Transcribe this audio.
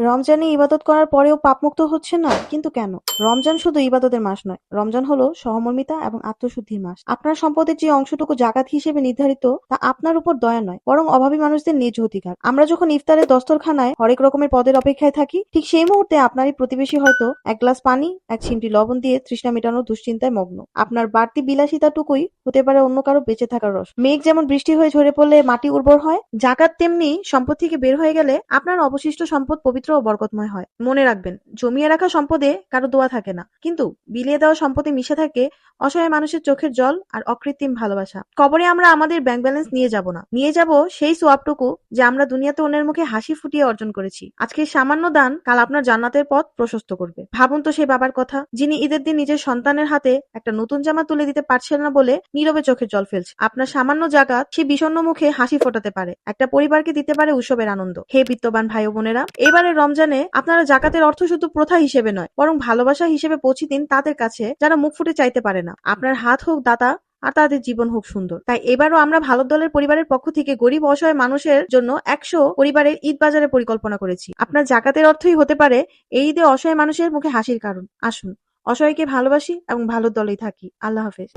রমজানে ইবাদত করার পরেও পাপমুক্ত হচ্ছে না, কিন্তু কেন? রমজান শুধু ইবাদতের মাস নয়, রমজান হলো সহমর্মিতা এবং আত্মশুদ্ধির মাস। আপনার সম্পদের যে অংশটুকু জাকাত হিসেবে নির্ধারিত, তা আপনার উপর দয়া নয়, বরং অভাবী মানুষদের ন্যায্য অধিকার। আমরা যখন ইফতারের দস্তরখানায় হরেক রকমের পদের অপেক্ষায় থাকি, ঠিক সেই মুহূর্তে আপনারই প্রতিবেশী হয়তো এক গ্লাস পানি, এক চিমটি লবণ দিয়ে তৃষ্ণা মেটানোর দুশ্চিন্তায় মগ্ন। আপনার বাড়তি বিলাসিতাটুকুই হতে পারে অন্য কারো বেঁচে থাকার রস। মেঘ যেমন বৃষ্টি হয়ে ঝরে পড়লে মাটি উর্বর হয়, জাকাত তেমনি সম্পদ থেকে বের হয়ে গেলে আপনার অবশিষ্ট সম্পদ পবিত্র ও বরকতময় হয়। মনে রাখবেন, জমিয়ে রাখা সম্পদে কারো দোয়া থাকে না, কিন্তু বিলিয়ে দেওয়া সম্পদে মিশে থাকে অসহায় মানুষের চোখের জল আর অকৃত্রিম ভালোবাসা। কবরে আমরা আমাদের ব্যাংক ব্যালেন্স নিয়ে যাব না, নিয়ে যাব সেই সোয়াবটুকু যা আমরা দুনিয়াতে অন্যের মুখে হাসি ফুটিয়ে অর্জন করেছি। আজকের সামান্য দান কাল আপনার জান্নাতের পথ প্রশস্ত করবে। ভাবুন তো সেই বাবার কথা, যিনি ঈদের দিন নিজের সন্তানের হাতে একটা নতুন জামা তুলে দিতে পারছেন না বলে নীরবে চোখের জল ফেলছে। আপনার সামান্য জাকাত সেই বিষণ্ণ মুখে হাসি ফোটাতে পারে, একটা পরিবারকে দিতে পারে উৎসবের আনন্দ। হে বিত্তবান ভাই ও বোনেরা, এবারে রমজানে আপনারা জাকাতের অর্থ শুধু প্রথা হিসেবে নয়, বরং ভালোবাসা হিসেবে পৌঁছে দিন তাদের কাছে যারা মুখ ফুটে চাইতে পারে না। আপনার হাত হোক দাতা, আর তাদের জীবন হোক সুন্দর। তাই এবারও আমরা ভারত দলের পরিবারের পক্ষ থেকে গরিব অসহায় মানুষের জন্য 100 পরিবারের ঈদ বাজারের পরিকল্পনা করেছি। আপনার জাকাতের অর্থই হতে পারে এই ঈদে অসহায় মানুষের মুখে হাসির কারণ। আসুন, অসহায়কে ভালোবাসি এবং ভালো দলেই থাকি। আল্লাহ হাফেজ।